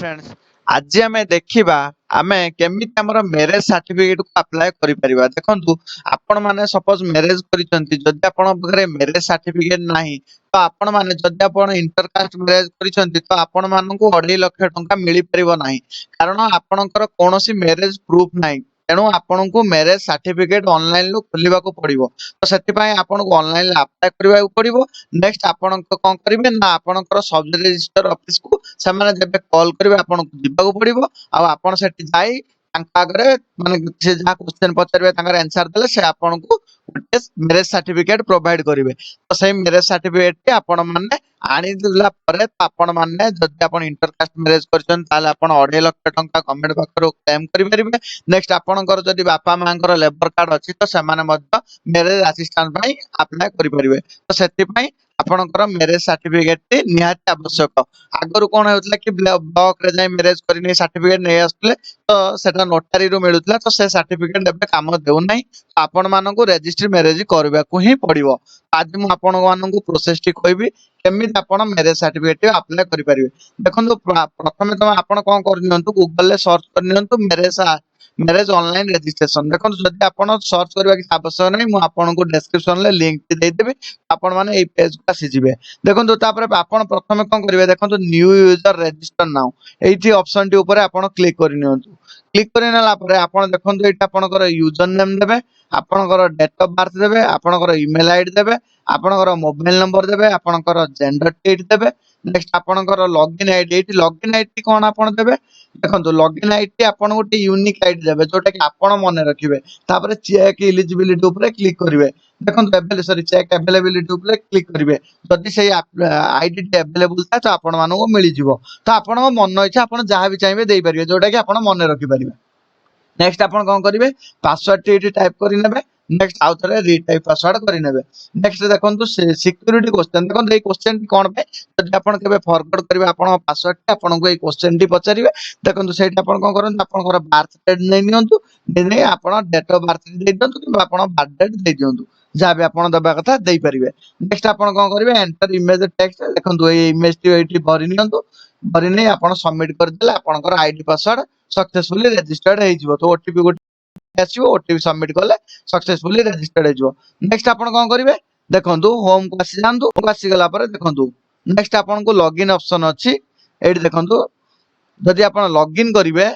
Friends आज आम देखा आमे केमी मैरेज सर्टिफिकेट को अप्लाई करिपरिबा देखंतु आपण माने सपोज मैरेज करिसंती जदि आपण पाखरे मैरेज सर्टिफिकेट नाही तो आपण माने जदि आपण इंटरकास्ट मैरेज करिसंती तो आपण मानकु 2.5 लाख टंका मिली परिबो नाही कारण आपणकर कोनोसी मैरेज प्रूफ नाही तेणु आपनको मैरेज सर्टिफिकेट ऑनलाइन लो खोलिबा को पड़िबो तो सेति पय आपनको ऑनलाइन अप्लाई करिबा को पड़िबो नेक्स्ट आपनको कोन करिवे ना आपणकर सब रजिस्टर ऑफिस को ସେମାନେ ଯେବେ କଲ୍ କରିବେ ଆପଣଙ୍କୁ ଯିବାକୁ ପଡିବ ଆଉ ଆପଣ ସେଠି ଯାଇ ତାଙ୍କ ଆଗରେ ମାନେ ସେ ଯାହା କ୍ୱେଶ୍ଚନ ପଚାରିବେ ତାଙ୍କର ଆନ୍ସର ଦେଲେ ସେ ଆପଣଙ୍କୁ ଗୋଟେ ମ୍ୟାରେଜ ସାର୍ଟିଫିକେଟ ପ୍ରୋଭାଇଡ କରିବେ ତ ସେଇ ମ୍ୟାରେଜ ସାର୍ଟିଫିକେଟ ଟି ଆପଣ ମାନେ ଆଣିଦେଲା ପରେ ଆପଣ ମାନେ ଯଦି ଆପଣ ଇଣ୍ଟରକାଷ୍ଟ ମ୍ୟାରେଜ କରିଛନ୍ତି ତାହେଲେ ଆପଣ 2.5 ଲକ୍ଷ ଟଙ୍କା ଗଭର୍ଣ୍ଣମେଣ୍ଟ ପାଖରୁ କ୍ଲେମ କରିପାରିବେ ନେକ୍ସଟ ଆପଣଙ୍କର ଯଦି ବାପା ମାଙ୍କର ଲେବର କାର୍ଡ ଅଛି ତ ସେମାନେ ମଧ୍ୟ ମ୍ୟାରେଜ ଆସିଷ୍ଟାଣ୍ଟ ପାଇଁ ଆପ୍ଲାଏ କରିପାରିବେ ତ ସେଥିପାଇଁ ଆପଣଙ୍କର ମ୍ୟାରେଜ ସାର୍ଟିଫିକେଟ ଟି ନିହାତି ଆବଶ୍ୟକ आगरु कोन होतला कि ब्लॉक रे जाय मैरेज करिने सर्टिफिकेट नै आस्तले तो सेटा नोटारी रो मिलुतला तो से सर्टिफिकेट एबे काम देउ नै आपण मानकु रजिस्ट्री मैरेज करबा को ही पड़िबो आज मु आपण मानकु प्रोसेस टी कहबी केमि आपण मैरेज सर्टिफिकेट अप्लाई करि परिबे देखंतु प्रथमे तो आपण कोन करनियंतु गूगल ले सर्च करनियंतु मैरेज ऑनलाइन रजिस्ट्रेशन देखो जदि आपण सर्च करबा कि आवश्यक नै मु आपण को डिस्क्रिप्शन ले लिंक दे देबे आपण माने ए पेज को आसी जिवे देखो तापर आपण प्रथमे कोन करिवे देखो न्यू यूजर रजिस्टर नाउ एठी ऑप्शन टी ऊपर आपण क्लिक करनियंतु क्लिक करनेला परे आपण देखंतु एटा आपणकर यूजर नेम देबे आपणकर डेट ऑफ बर्थ देबे आपणकर ईमेल आईडी देबे आपणकर मोबाइल नंबर देबे आपणकर जेंडर टेट देबे नेक्स्ट आपणकर लॉगिन आईडी एठी लॉगिन आईडी कोन आपण देबे देखंतु लॉगिन आईडी आपण गोटे यूनिक आईडी देबे जोटा कि आपण मने रखिबे तापर चेक एलिजिबिलिटी ऊपर क्लिक करिवे देखंतु अवेलेबल सॉरी चेक अवेलेबिलिटी ऊपर क्लिक करिवे जदि से आईडी अवेलेबल था तो आपण मानको मिली जिवो तो आपण मन इच्छा आपण जहां भी चाहिबे देई परिबे जोटा कि आपण मने रखि परिबे नेक्स्ट आपण कोन करिवे पासवर्ड टी टाइप करि नेबे नेक्स्ट आउ थरे रीटाइप पासवर्ड करि नेबे नेक्स्ट देखंतु सिक्योरिटी क्वेश्चन देखंतु ए क्वेश्चन कोन पे जदि आपण केबे फॉरवर्ड करिवे आपण पासवर्ड टी आपण को ए क्वेश्चन टी पचारिवे देखंतु सेठी आपण कोन करन आपनकर बर्थ डेट नै नियंतु नै आपण डेट ऑफ बर्थ दे दियंतु कि आपण बर्थ डेट दे दियंतु जहाँ भी आपण दबा कथा दे परिवे नेक्स्ट आपण कोन करिवे एंटर इमेज टेक्स्ट देखंतु ए इमेज टी एठी भरि नियंतु भरि नै आपण सबमिट कर देला आपनकर आईडी पासवर्ड सक्सेसफुली रजिस्टर्ड हे जिवो तो ओटीपी गोटे आसीबो ओटीपी सबमिट करले सक्सेसफुली रजिस्टर्ड हे जिवो नेक्स्ट आपण कोन करिवे देखंतु होम को आसी जांतु होम को आसी गला पर देखंतु नेक्स्ट आपण को लॉगिन ऑप्शन अछि एठी देखंतु जदि आपण लॉगिन करिवे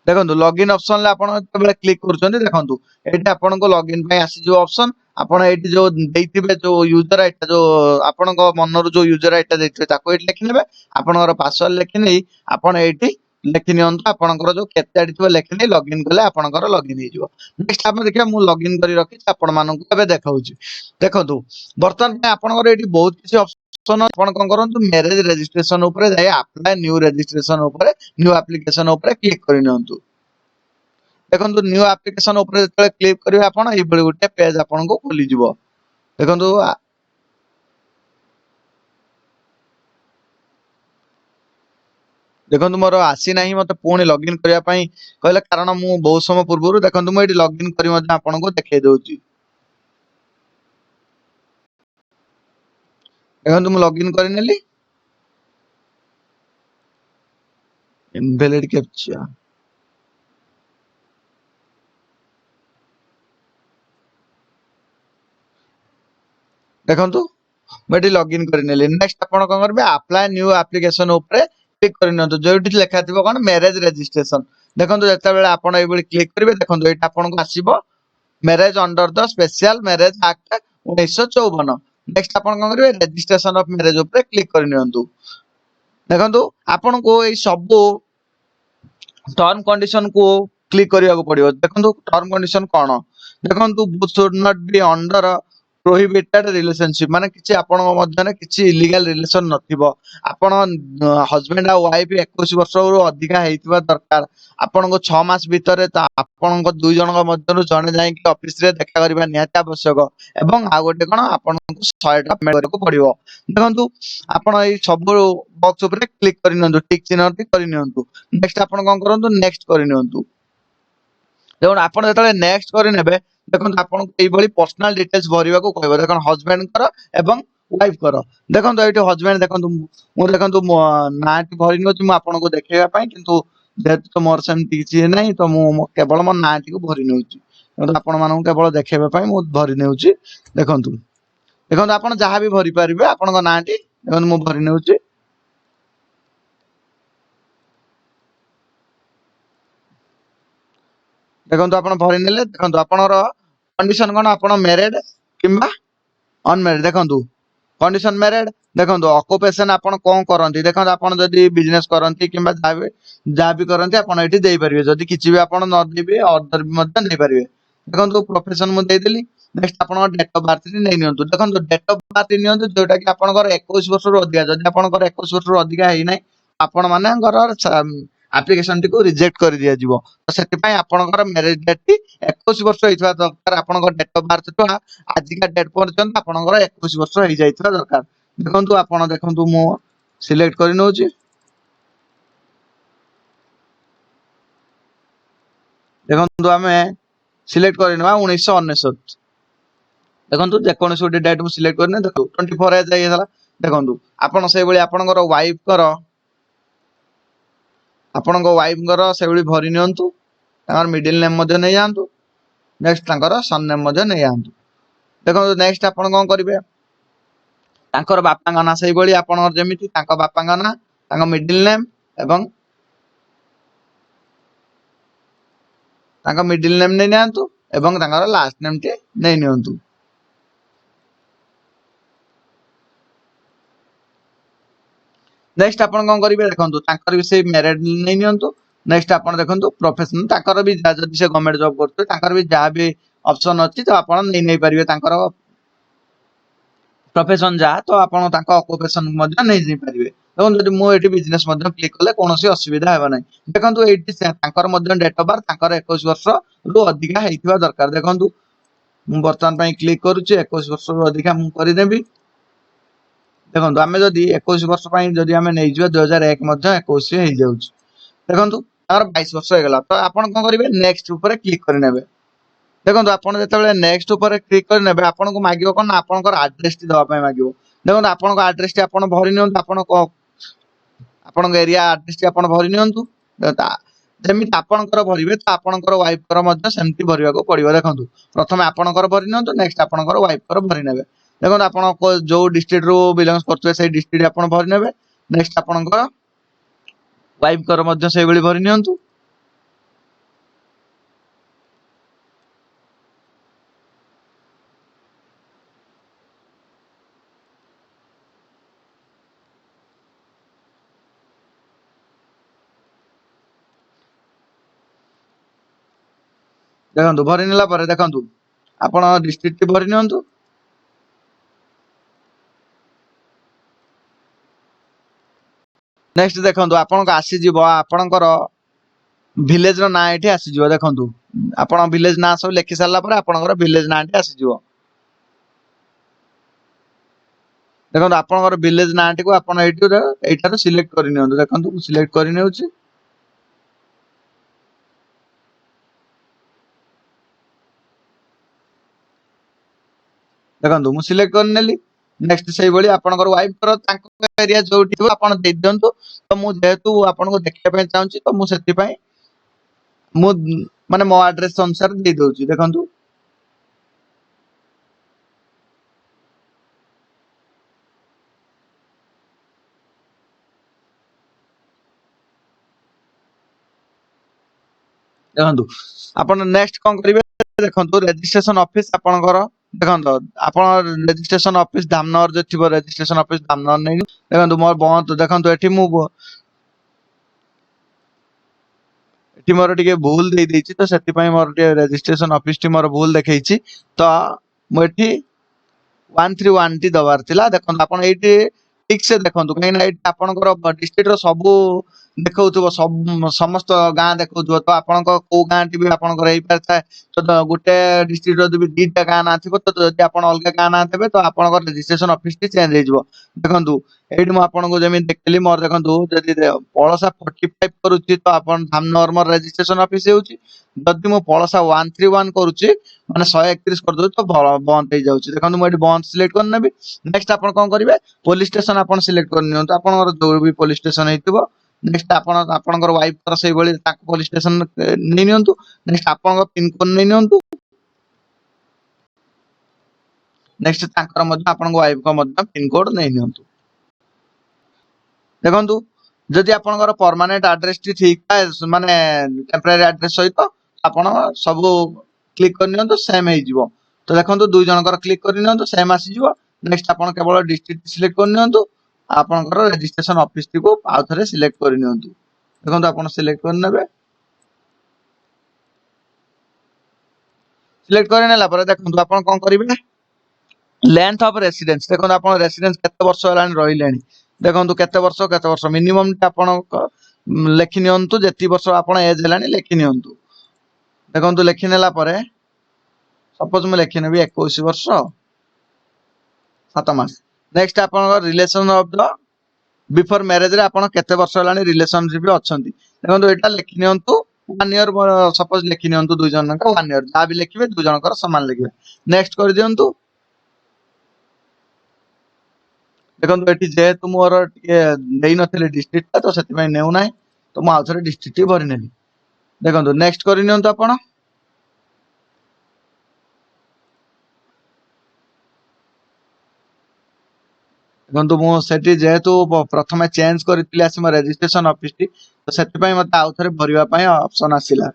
देखंतु लॉगिन ऑप्शन ले आपण तबले क्लिक करछन्ती देखंतु एठी आपण को लॉगिन पय आसी जो ऑप्शन आपण एठी जो देइतिबे जो यूजर आईडी जो आपण को मनरु जो यूजर आईडी देइतिबे ताको एठी लिखि नेबे आपनकर पासवर्ड लिखि नै आपण एठी लिखि नियंतु आपनकर जो केते आईडी थिबो लिखि नै लॉगिन करले आपनकर लॉगिन हे जिवो नेक्स्ट आपण देखिया मु लॉगिन करी रखि आपण मानकु एबे देखाउची देखंतु वर्तमान में आपनकर एठी बहुत किछि ऑप्शन आपण कोन करंतु मैरेज रजिस्ट्रेशन ऊपर जाय अप्लाई न्यू रजिस्ट्रेशन ऊपर न्यू एप्लीकेशन ऊपर क्लिक करि नियंतु देखंतु न्यू एप्लीकेशन ऊपर जते क्लिक करिवे आपण एई बळी गुटे पेज आपण को खोली जिवो देखंतु देखंतु मोर आसी नाही मते पुणी लॉगिन करिया पई कहले कारण मु बहुत समय पूर्वरु देखंतु मु एठी लॉगिन करी मते आपण को देखाइ दउची देखंतु मु लॉगिन करि नेली इनवैलिड कैप्चा देखंतु बेटी लॉगिन करनेले नेक्स्ट आपण कोन करबे अप्लाई न्यू एप्लीकेशन ऊपर क्लिक करनियंतु जोठी लेखा थिबो कोन मैरेज रजिस्ट्रेशन देखंतु जता बेले आपण एई बळी क्लिक करिवे देखंतु एटा आपण को आसीबो marriage under the special marriage act 1954 next आपण कोन करिवे रजिस्ट्रेशन ऑफ मैरेज ऊपर क्लिक करनियंतु देखंतु आपण को एई सब टर्म कंडीशन को क्लिक करिया को पड़ियो देखंतु टर्म कंडीशन कोन देखंतु should not be under prohibited relationship माने किछि आपण मध्य ने किछि इलीगल रिलेशन नथिबो आपण हस्बैंड आ वाइफ 21 वर्ष रो अधिका हेतिबा दरकार आपण को 6 मास भीतर त आपण को दुई जन मध्य जने जाई कि ऑफिस रे देखा करबा निहाती आवश्यक एवं आ गोटे कोन आपण को 100 टका मेरे को पड़ियो देखंतु आपण ए सब बॉक्स ऊपर क्लिक करिनंतु टिक चिन्ह टी करिनंतु नेक्स्ट आपण कोन करंतु नेक्स्ट करिनंतु देखो आपण जतले नेक्स्ट करि नेबे देखो आपन एई बळी पर्सनल डिटेल्स भरिबा को कहबो देखो हस्बैंड कर एवं ୱାଇଫଙ୍କର ଦେଖନ୍ତୁ ଏଇଠି ହଜବେଣ୍ଡ ଦେଖନ୍ତୁ ମୁଁ ଦେଖନ୍ତୁ ମୋ ନାଁଟି ଭରି ନେଉଛି ମୁଁ ଆପଣଙ୍କୁ ଦେଖେଇବା ପାଇଁ କିନ୍ତୁ ଯେହେତୁ ତ ମୋର ସେମିତି କିଛି ନାହିଁ ତ କେବଳ ମୋ ନାଁଟିକୁ ଭରି ନେଉଛି କିନ୍ତୁ ଆପଣମାନଙ୍କୁ କେବଳ ଦେଖେଇବା ପାଇଁ ମୁଁ ଭରି ନେଉଛି ଦେଖନ୍ତୁ ଦେଖନ୍ତୁ ଆପଣ ଯାହା ବି ଭରି ପାରିବେ ଆପଣଙ୍କ ନାଁଟି ଦେଖନ୍ତୁ ମୁଁ ଭରି ନେଉଛି ଦେଖନ୍ତୁ ଆପଣ ଭରି ନେଲେ ଦେଖନ୍ତୁ ଆପଣଙ୍କର କଣ୍ଡିସନ କଣ ଆପଣ ମ୍ୟାରେଡ୍ କିମ୍ବା ଅନମ୍ୟାରେଡ୍ ଦେଖନ୍ତୁ କଣ୍ଡିସନ ମ୍ୟାରେଡ୍ ଦେଖନ୍ତୁ ଅକୁପେସନ ଆପଣ କଣ କରନ୍ତି ଦେଖନ୍ତୁ ଆପଣ ଯଦି ବିଜନେସ କରନ୍ତି କିମ୍ବା ଯାହା ବି କରନ୍ତି ଆପଣ ଏଠି ଦେଇପାରିବେ ଯଦି କିଛି ବି ଆପଣ ନ ଦେବେ ଅଦର ବି ମଧ୍ୟ ଦେଇପାରିବେ ଦେଖନ୍ତୁ ପ୍ରୋଫେସନ ମୁଁ ଦେଇଦେଲି ନେକ୍ସଟ ଆପଣଙ୍କ ଡେଟ୍ ଅଫ ବାର୍ଥ ନେଇ ନିଅନ୍ତୁ ଦେଖନ୍ତୁ ଡେଟ୍ ଅଫ ବାର୍ଥ ନିଅନ୍ତୁ ଯୋଉଟା କି ଆପଣଙ୍କର 21 ବର୍ଷରୁ ଅଧିକା ଯଦି ଆପଣଙ୍କର 21 ବର୍ଷରୁ ଅଧିକା ହେଇନାହିଁ ଆପଣ ମାନଙ୍କର ଆପ୍ଲିକେସନ ଟିକୁ ରିଜେକ୍ଟ କରି ଦିଆଯିବ ତ ସେଥିପାଇଁ ଆପଣଙ୍କର ମ୍ୟାରେଜ ଡେଟ୍ ଟି 21 ବର୍ଷ ହେଇଥିବା ଦରକାର ଆପଣଙ୍କ ଡେଟ୍ ଅଫ ବାର୍ଥ ଠୁ ଆଜିକା ଡେଟ୍ ପର୍ଯ୍ୟନ୍ତ ଆପଣଙ୍କର 21 ବର୍ଷ ହେଇଯାଇଥିବା ଦରକାର ଦେଖନ୍ତୁ ଆପଣ ଦେଖନ୍ତୁ ମୁଁ ସିଲେକ୍ଟ କରି ନଉଛି ଦେଖନ୍ତୁ ଆମେ ସିଲେକ୍ଟ କରିନେବା 1999 ଦେଖନ୍ତୁ ଯେକୌଣସି ଗୋଟେ ଡେଟ୍ ମୁଁ ସିଲେକ୍ଟ କରିନେ ଦେଖନ୍ତୁ 24 ଏଜ୍ ହେଇଗଲା ଦେଖନ୍ତୁ ଆପଣ ସେଇଭଳି ଆପଣଙ୍କର ୱାଇଫଙ୍କର ସେଇଭଳି ଭରି ନିଅନ୍ତୁ ତାଙ୍କର ମିଡିଲ ନେମ୍ ମଧ୍ୟ ନେଇଯାଆନ୍ତୁ ନେକ୍ସଟ ତାଙ୍କର ସନ୍ ନେମ୍ ମଧ୍ୟ ନେଇଯାଆନ୍ତୁ ଦେଖନ୍ତୁ ନେକ୍ସଟ ଆପଣ କଣ କରିବେ ତାଙ୍କର ବାପାଙ୍କ ନାଁ ସେଇଭଳି ଆପଣଙ୍କର ଯେମିତି ତାଙ୍କ ବାପାଙ୍କ ନାଁ ତାଙ୍କ ମିଡିଲ ନେମ୍ ଏବଂ ତାଙ୍କ ମିଡିଲ ନେମ୍ ନେଇ ନିଅନ୍ତୁ ଏବଂ ତାଙ୍କର ଲାଷ୍ଟ ନେମ୍ ଟି ନେଇ ନିଅନ୍ତୁ ନେକ୍ସଟ ଆପଣ କଣ କରିବେ ଦେଖନ୍ତୁ ତାଙ୍କର ବି ସେଇ ମ୍ୟାରେଡ୍ ନେଇ ନିଅନ୍ତୁ ନେକ୍ସଟ ଆପଣ ଦେଖନ୍ତୁ ପ୍ରୋଫେସନ ତାଙ୍କର ବି ଯଦି ସେ ଗଭର୍ଣ୍ଣମେଣ୍ଟ ଜବ କରୁଥିବେ ତାଙ୍କର ବି ଯାହା ବି ଅପସନ ଅଛି ତ ଆପଣ ନେଇ ପାରିବେ ତାଙ୍କର ପ୍ରୋଫେସନ ଯାହା ତ ଆପଣ ତାଙ୍କ ଅକୁପେସନ ମଧ୍ୟ ନେଇ ପାରିବେ ଦେଖନ୍ତୁ ଯଦି ମୁଁ ଏଠି ବିଜନେସ ମଧ୍ୟ କ୍ଲିକ୍ କଲେ କୌଣସି ଅସୁବିଧା ହେବ ନାହିଁ ଦେଖନ୍ତୁ ଏଇଠି ତାଙ୍କର ମଧ୍ୟ ଡେଟ୍ ଅଫ ବାର୍ଥ ତାଙ୍କର 21 ବର୍ଷରୁ ଅଧିକା ହେଇଥିବା ଦରକାର ଦେଖନ୍ତୁ ମୁଁ ବର୍ତ୍ତମାନ ପାଇଁ କ୍ଲିକ୍ କରୁଛି 21 ବର୍ଷରୁ ଅଧିକା ମୁଁ କରିଦେବି ଦେଖନ୍ତୁ ଆମେ ଯଦି 21 ବର୍ଷ ପାଇଁ ଯଦି ଆମେ ନେଇଯିବା 2001 ମଧ୍ୟ 21 ହେଇଯାଉଛି ଦେଖନ୍ତୁ ତାଙ୍କର 22 ବର୍ଷ ହେଇଗଲା ତ ଆପଣ କଣ କରିବେ ନେକ୍ସଟ ଉପରେ କ୍ଲିକ୍ କରିନେବେ ଦେଖନ୍ତୁ ଆପଣ ଯେତେବେଳେ ନେକ୍ସଟ ଉପରେ କ୍ଲିକ୍ କରିନେବେ ଆପଣଙ୍କୁ ମାଗିବ କଣ ନା ଆପଣଙ୍କର ଆଡ୍ରେସ ଟି ଦେବା ପାଇଁ ମାଗିବ ଦେଖନ୍ତୁ ଆପଣଙ୍କ ଆଡ୍ରେସ ଟି ଆପଣ ଭରି ନିଅନ୍ତୁ ଆପଣଙ୍କ ଏରିଆ ଆଡ୍ରେସ ଟି ଆପଣ ଭରି ନିଅନ୍ତୁ ଯେମିତି ଆପଣଙ୍କର ଭରିବେ ତ ଆପଣଙ୍କର ୱାଇଫଙ୍କର ମଧ୍ୟ ସେମିତି ଭରିବାକୁ ପଡିବ ଦେଖନ୍ତୁ ପ୍ରଥମେ ଆପଣଙ୍କର ଭରି ନିଅନ୍ତୁ ନେକ୍ସଟ ଆପଣଙ୍କର ୱାଇଫଙ୍କର ଭରି ନେବେ ଦେଖନ୍ତୁ ଆପଣ ଯୋଉ ଡିଷ୍ଟ୍ରିକ୍ଟ ରୁ ବିଲଙ୍ଗସ କରୁଥିବେ ସେଇ ଡିଷ୍ଟ୍ରିକ୍ଟ ଆପଣ ଭରି ନେବେ ନେକ୍ସଟ ଆପଣଙ୍କର ୱାଇଫଙ୍କର ମଧ୍ୟ ସେଇଭଳି ଭରି ନିଅନ୍ତୁ ଦେଖନ୍ତୁ ଭରି ନେଲା ପରେ ଦେଖନ୍ତୁ ଆପଣ ଡିଷ୍ଟ୍ରିକ୍ଟ ଭରି ନିଅନ୍ତୁ ନେକ୍ସଟ ଦେଖନ୍ତୁ ଆପଣଙ୍କ ଆସିଯିବ ଆପଣଙ୍କର ଭିଲେଜ ର ନାଁ ଏଠି ଆସିଯିବ ଦେଖନ୍ତୁ ଆପଣ ଭିଲେଜ ନାଁ ସବୁ ଲେଖି ସାରିଲା ପରେ ଆପଣଙ୍କର ଭିଲେଜ ନାଁଟି ଆସିଯିବ ଦେଖନ୍ତୁ ଆପଣଙ୍କର ଭିଲେଜ ନାଁଟିକୁ ଆପଣ ଏଇଠାରୁ ସିଲେକ୍ଟ କରି ନିଅନ୍ତୁ ଦେଖନ୍ତୁ ମୁଁ ସିଲେକ୍ଟ କରି ନେଉଛି ଦେଖନ୍ତୁ ମୁଁ ସିଲେକ୍ଟ କରିନେଲି ନେକ୍ସଟ ସେଇଭଳି ଆପଣଙ୍କର ୱାଇଫଙ୍କର ତାଙ୍କ ଏରିଆ ଯୋଉଠି ଥିବ ଆପଣ ଦେଇଦିଅନ୍ତୁ ତ ମୁଁ ଯେହେତୁ ଆପଣଙ୍କୁ ଦେଖିବା ପାଇଁ ଚାହୁଁଛି ତ ମୁଁ ସେଥିପାଇଁ ମୁଁ ମାନେ ମୋ ଆଡ୍ରେସ ଅନୁସାରେ ଦେଇ ଦଉଛି ଦେଖନ୍ତୁ ଦେଖନ୍ତୁ ଆପଣ ନେକ୍ସଟ କଣ କରିବେ ଦେଖନ୍ତୁ ରେଜିଷ୍ଟ୍ରେସନ ଅଫିସ ଆପଣଙ୍କର ଦେଖନ୍ତୁ ଆପଣ ରେଜିଷ୍ଟ୍ରେସନ ଅଫିସ ଧାମନଗର ଯଦି ଥିବ ରେଜିଷ୍ଟ୍ରେସନ ଅଫିସ ଧାମନଗର ନେଇ ଦେଖନ୍ତୁ ମୋର ବନ୍ଦ ଦେଖନ୍ତୁ ଏଠି ମୋର ଟିକେ ଭୁଲ ଦେଇଛି ତ ସେଥିପାଇଁ ମୋର ଟିକେ ରେଜିଷ୍ଟ୍ରେସନ ଅଫିସ ଟି ମୋର ଭୁଲ ଦେଖେଇଛି ତ ମୁଁ ଏଠି 131 ଟି ଦବାର ଥିଲା ଦେଖନ୍ତୁ ଆପଣ ଏଇଠି ଠିକ ସେ ଦେଖନ୍ତୁ କାହିଁକି ନା ଏଇଠି ଆପଣଙ୍କର ଡିଷ୍ଟ୍ରିକ୍ଟ ର ସବୁ ଦେଖଉଥିବ ସମସ୍ତ ଗାଁ ଦେଖଉଥିବ ତ ଆପଣଙ୍କ କୋଉ ଗାଁ ଟି ବି ଆପଣଙ୍କର ହେଇପାରିଥାଏ ତ ଗୋଟେ ଡିଷ୍ଟ୍ରିକ୍ଟ ଯଦି ଦିଟା ଗାଁ ନାଁ ଥିବ ତ ଯଦି ଆପଣ ଅଲଗା ଗାଁ ନାଁ ଦେବେ ତ ଆପଣଙ୍କର ରେଜିଷ୍ଟ୍ରେସନ ଅଫିସ ଟି ଚେଞ୍ଜ ହେଇଯିବ ଦେଖନ୍ତୁ ଏଇଠି ମୁଁ ଆପଣଙ୍କୁ ଯେମିତି ଦେଖିଲି ମୋର ଦେଖନ୍ତୁ ଯଦି ପଳସା 45 କରୁଛି ତ ଆପଣ ଧାମନଗର ମୋର ରେଜିଷ୍ଟ୍ରେସନ ଅଫିସ ହେଉଛି जदि मु पळसा 131 करूची माने 131 कर दउ तो बंद हो जाउची देखो मु एठी बंद सिलेक्ट कर नेबी। नेक्स्ट आपण कोन करिवे पुलिस स्टेशन आपण सिलेक्ट कर नियंतु आपनकर जो भी पुलिस स्टेशन हेतिबो। नेक्स्ट आपनकर वाइफ कर सही बळी ताक पुलिस स्टेशन नै नियंतु। नेक्स्ट आपनकर पिन कोड नै नियंतु। नेक्स्ट ताकर मध्य आपन वाइफ को मध्य पिन कोड नै नियंतु। देखंतु जदि आपनकर परमानेंट एड्रेस टी ठीक है माने टेम्परेरी एड्रेस सहित आपण सब क्लिक कर नियंतु सेम हे जिवो। तो देखंतु दुई जनकर क्लिक कर नियंतु सेम आसी जिवो। नेक्स्ट आपण केवल डिस्ट्रिक्ट सिलेक्ट कर नियंतु आपनकर रजिस्ट्रेशन ऑफिस टी को आउ थरे सिलेक्ट कर नियंतु। देखंतु आपण सिलेक्ट कर नेबे। सिलेक्ट कर नेला पर देखंतु आपण कोन करिवे लेंथ ऑफ रेसिडेंस देखो आप रेसिडेंस केते वर्ष हलानी रहिलेनी। देखो केते वर्ष मिनिमम आपण लेखि नियंतु जेति वर्ष आपण एज हलानी लेखि नियंतु। देखो लेखि नेला परे सपोज मैं लेखि नेबी 21 वर्ष 7 मास। नेक्स्ट आपण relation of the before marriage रे आपण केते वर्ष हलानी रिलेशनशिप अछंती। देखो एटा लेखि नियंतु 1 ईयर सपोज लेखि नियंतु दुई जन का 1 ईयर जा भी लिखिबे दुई जनकर समान लिखिबे। नेक्स्ट कर दियंतु। देखो ये जेहेतु मोर नहीं नथिले डिस्ट्रिक्ट तो सेति नेउ नाही तो मु आउथरे डिस्ट्रिक्ट भरि नेली। देखो नेक्स्ट करि नियंतु आपण। देखो मु सेति जेहेतु प्रथमे चेंज करथिले आसी मो रजिस्ट्रेशन ऑफिस टी तो सेति पई मते आउथरे भरिबा पई ऑप्शन आसिला।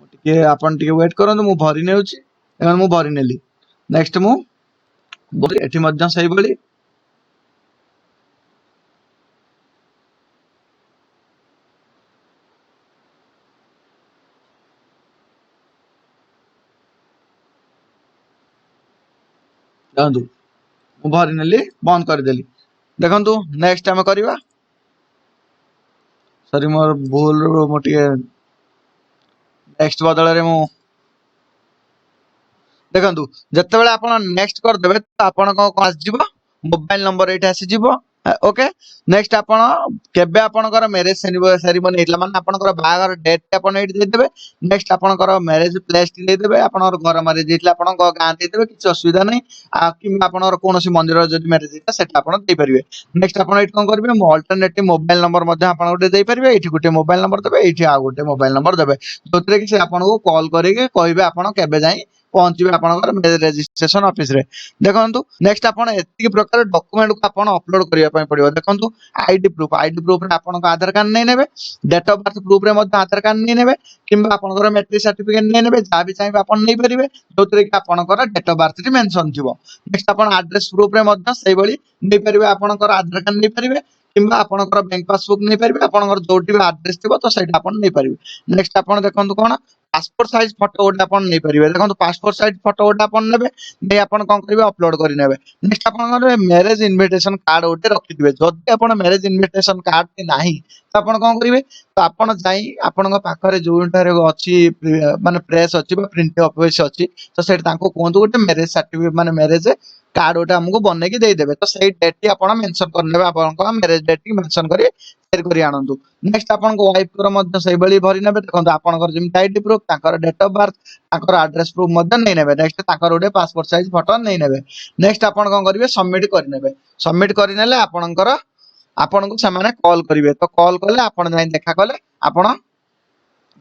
टिके आपण टिके वेट करंतु मु भरि नेउची। देखो मु भरि नेली। नेक्स्ट मु एठी मध्य सही बळी जानतु मु भरि नेली बंद कर देली। देखंतु नेक्स्ट हम करबा सॉरी मोर भूल मो टिके नेक्स्ट बदल रे मु देखंतु जत्ते बेले आपण नेक्स्ट कर देबे तो आपण को आस जिवो मोबाइल नंबर एठी आसी जिवो। ओके नेक्स्ट आपण केबे आपनकर मैरिज सेरेमनी हेतला माने आपनकर बागर डेट आपण एठी दे देबे। नेक्स्ट आपनकर मैरिज प्लेस टी दे देबे आपनकर घर मैरिज हेतला आपनकर गां दे देबे किछ असुविधा नै कि आपनकर कोनोसी मंदिर जदि मैरिज हेता सेटा आपण दे परिबे। नेक्स्ट आपण एठी कोन करबे अल्टरनेटिव मोबाइल नंबर मध्ये आपण गोटे दे परिबे एठी गोटे मोबाइल नंबर देबे एठी आ गोटे मोबाइल नंबर देबे जोतरे कि से आपण को कॉल करिके कहबे आपण केबे जाई पहुंचबे आपनकर मैरिज रजिस्ट्रेशन ऑफिस रे। देखंतु नेक्स्ट आपण एति प्रकार डॉक्यूमेंट को आपण अपलोड करिया पई पड़िबो। देखंतु आईडी प्रूफ रे आपण को आधार कार्ड नै नेबे डेट ऑफ बर्थ प्रूफ रे मध्ये आधार कार्ड नै नेबे किंबा आपनकर मैट्रिक सर्टिफिकेट नै नेबे जा भी चाहिबे आपण नै परिबे जोतरे कि आपनकर डेट ऑफ बर्थ रे मेंशन थिबो। नेक्स्ट आपण एड्रेस प्रूफ रे मध्ये सही बळी नै परिबे आपनकर आधार कार्ड नै परिबे किंबा आपनकर बैंक पासबुक नै परिबे आपनकर जोटी भी एड्रेस थिबो तो सेटा आपण नै परिबे। नेक्स्ट आपण देखंतु कोन पासपोर्ट साइज फोटो गोटे आपण नै परिबे। देखंतु पासपोर्ट साइज फोटो गोटे आपण नेबे नै आपण कोन करिवे अपलोड करि नेबे। नेक्स्ट आपण मैरिज इनविटेशन कार्ड गोटे रखि दिबे जदि आपण मैरिज इनविटेशन कार्ड टी नाही तो आपण कोन करिवे तो आपण जाई आपण पाखरे जोटारे अछि माने प्रेस अछि बा प्रिंट ऑफिस अछि तो सेट तांको कोंतु गोटे मैरिज सर्टिफिकेट माने मैरिज कार्ड गोटे हमको बनै के दे देबे तो सेही डेट टी आपण मेंशन कर नेबे आपण मैरिज डेट टी मेंशन करी शेयर करी आनंतु। नेक्स्ट आपण को वाइफ कर मध्ये सही बळी भरि नेबे। देखंतु आपनकर जिम आईडी प्रूफ ताकर डेट ऑफ बर्थ ताकर एड्रेस प्रूफ मध्ये नै नेबे। नेक्स्ट ताकर गोटे पासपोर्ट साइज फोटो नै नेबे। नेक्स्ट आपण कोन करिवे सबमिट करि नेबे। सबमिट करि नेले आपनकर आपण को समान कॉल करिवे तो कॉल करले आपण जाई देखा करले आपण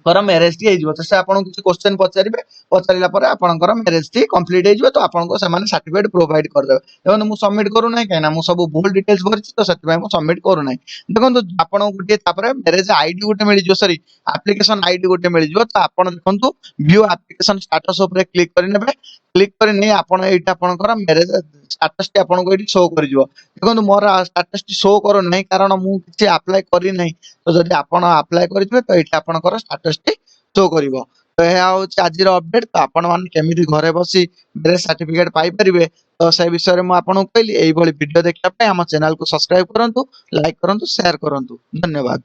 कर मैरिज टी हेजिवो तो से आपन किछ क्वेश्चन पचारिबे पचारिला परे आपनकर मैरिज टी कंप्लीट हेजिवो तो आपन को समान सर्टिफिकेट प्रोवाइड कर देबे। देखो मु सबमिट करू नै कहना मु सब भूल डिटेल्स भरछि तो सति भाई मु सबमिट करू नै। देखो आपन गुटे तापरे मैरिज आईडी गुटे मिलि जो सॉरी एप्लीकेशन आईडी गुटे मिलि जो तो आपन देखंतु व्यू एप्लीकेशन स्टेटस ऊपर क्लिक करि नेबे। क्लिक करि नै आपन एटा आपनकर मैरिज स्टेटस टी आपन को एटी शो करि जिवो। देखो मोर स्टेटस टी शो करू नै कारण मु किछ अप्लाई करि नै तो जदि आपन अप्लाई करिथिबे तो एटा आपनकर स्टेटस टी शो करिवो। तो यह होची आजिर अपडेट तो आपण माने केमिति घरे बसी मैरिज सर्टिफिकेट पाई परिबे तो से विषय रे मु आपन को कहली एई भली वीडियो देखिया पय हम चैनल को सब्सक्राइब करंतु लाइक करंतु शेयर करंतु। धन्यवाद।